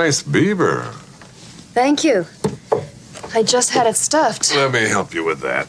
nice beaver. Thank you. I just had it stuffed. Let me help you with that.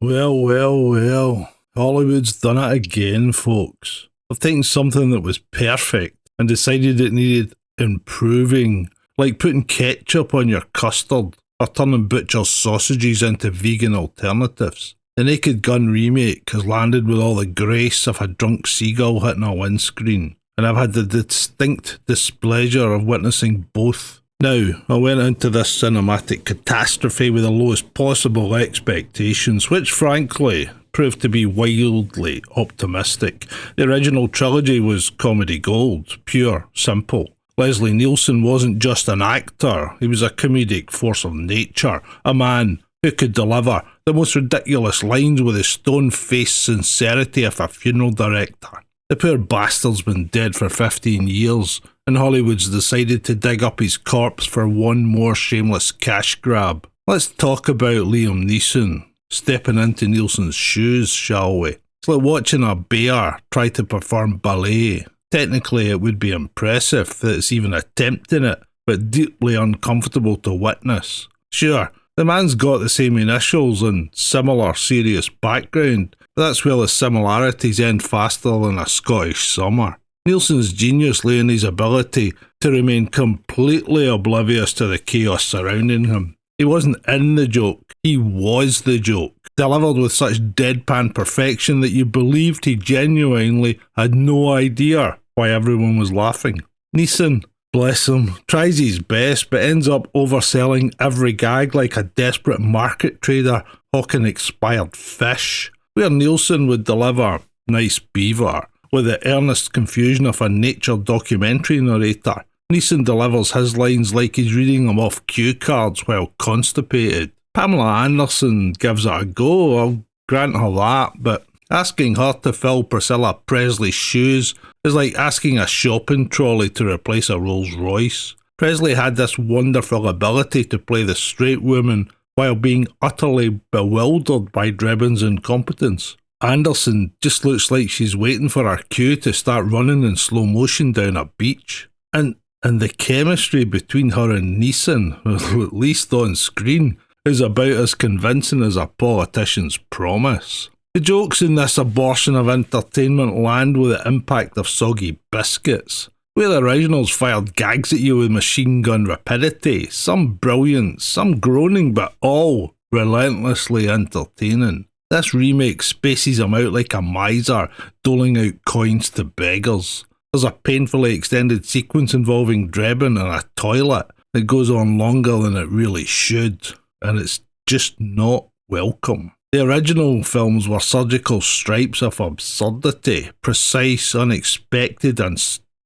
Well. Hollywood's done it again, folks. They've taken something that was perfect and decided it needed improving, like putting ketchup on your custard or turning butcher's sausages into vegan alternatives. The Naked Gun remake has landed with all the grace of a drunk seagull hitting a windscreen, and I've had the distinct displeasure of witnessing both. Now, I went into this cinematic catastrophe with the lowest possible expectations, which frankly proved to be wildly optimistic. The original trilogy was comedy gold, pure, simple. Leslie Nielsen wasn't just an actor, he was a comedic force of nature, a man who could deliver the most ridiculous lines with the stone-faced sincerity of a funeral director. The poor bastard's been dead for 15 years, and Hollywood's decided to dig up his corpse for one more shameless cash grab. Let's talk about Liam Neeson stepping into Nielsen's shoes, shall we? It's like watching a bear try to perform ballet. Technically, it would be impressive that it's even attempting it, but deeply uncomfortable to witness. Sure, the man's got the same initials and similar serious background, but that's where the similarities end faster than a Scottish summer. Nielsen's genius lay in his ability to remain completely oblivious to the chaos surrounding him. He wasn't in the joke, he was the joke, delivered with such deadpan perfection that you believed he genuinely had no idea why everyone was laughing. Neeson, bless him, tries his best but ends up overselling every gag like a desperate market trader hawking expired fish. Where Nielsen would deliver nice beaver with the earnest confusion of a nature documentary narrator, Neeson delivers his lines like he's reading them off cue cards while constipated. Pamela Anderson gives it a go, I'll grant her that, but asking her to fill Priscilla Presley's shoes is like asking a shopping trolley to replace a Rolls Royce. Presley had this wonderful ability to play the straight woman while being utterly bewildered by Drebin's incompetence. Anderson just looks like she's waiting for her cue to start running in slow motion down a beach. And the chemistry between her and Neeson, at least on screen, is about as convincing as a politician's promise. The jokes in this abortion of entertainment land with the impact of soggy biscuits, where the originals fired gags at you with machine gun rapidity, some brilliant, some groaning, but all relentlessly entertaining. This remake spaces them out like a miser, doling out coins to beggars. There's a painfully extended sequence involving Drebin and a toilet that goes on longer than it really should, and it's just not welcome. The original films were surgical stripes of absurdity, precise, unexpected, and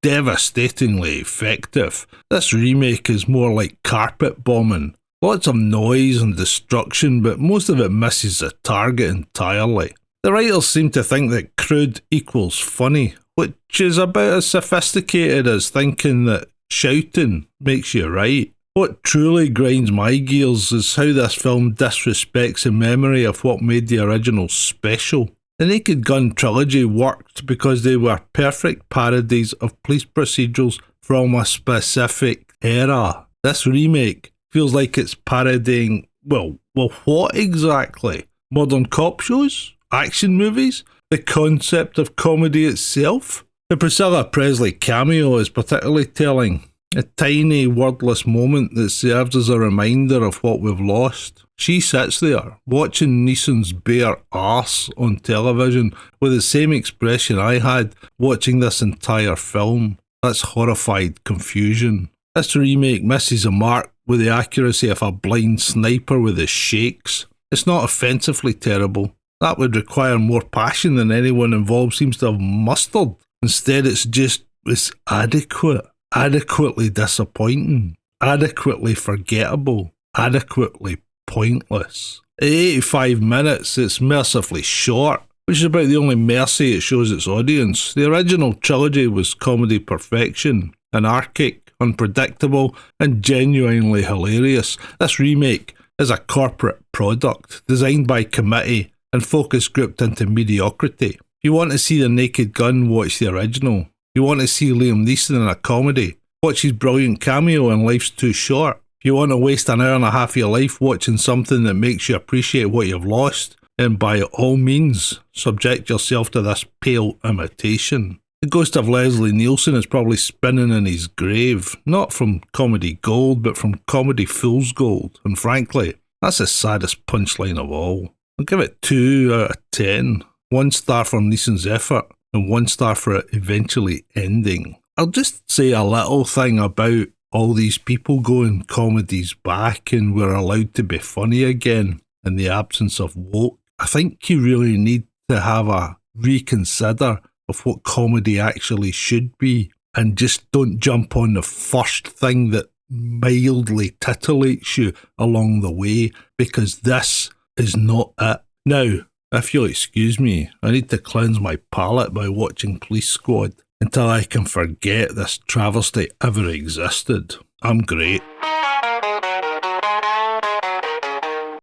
devastatingly effective. This remake is more like carpet bombing. Lots of noise and destruction, but most of it misses the target entirely. The writers seem to think that crude equals funny, which is about as sophisticated as thinking that shouting makes you right. What truly grinds my gears is how this film disrespects the memory of what made the original special. The Naked Gun trilogy worked because they were perfect parodies of police procedurals from a specific era. This remake feels like it's parodying, well, what exactly? Modern cop shows? Action movies? The concept of comedy itself? The Priscilla Presley cameo is particularly telling. A tiny wordless moment that serves as a reminder of what we've lost. She sits there, watching Neeson's bare arse on television with the same expression I had watching this entire film. That's horrified confusion. This remake misses a mark with the accuracy of a blind sniper with his shakes. It's not offensively terrible. That would require more passion than anyone involved seems to have mustered. Instead, it's adequate. Adequately disappointing, adequately forgettable, adequately pointless. At 85 minutes, it's mercifully short, which is about the only mercy it shows its audience. The original trilogy was comedy perfection, anarchic, unpredictable, and genuinely hilarious. This remake is a corporate product, designed by committee and focus grouped into mediocrity. you want to see The Naked Gun, watch the original. You want to see Liam Neeson in a comedy, watch his brilliant cameo in Life's Too Short. If you want to waste an hour and a half of your life watching something that makes you appreciate what you've lost, then by all means, subject yourself to this pale imitation. The ghost of Leslie Nielsen is probably spinning in his grave, not from comedy gold, but from comedy fool's gold, and frankly, that's the saddest punchline of all. I'll give it 2 out of 10. 1 star for Neeson's effort, and 1 star for it eventually ending. I'll just say a little thing about all these people going comedies back and we're allowed to be funny again in the absence of woke. I think you really need to have a reconsider of what comedy actually should be, and just don't jump on the first thing that mildly titillates you along the way, because this is not it. Now, if you'll excuse me, I need to cleanse my palate by watching Police Squad until I can forget this travesty ever existed. I'm great.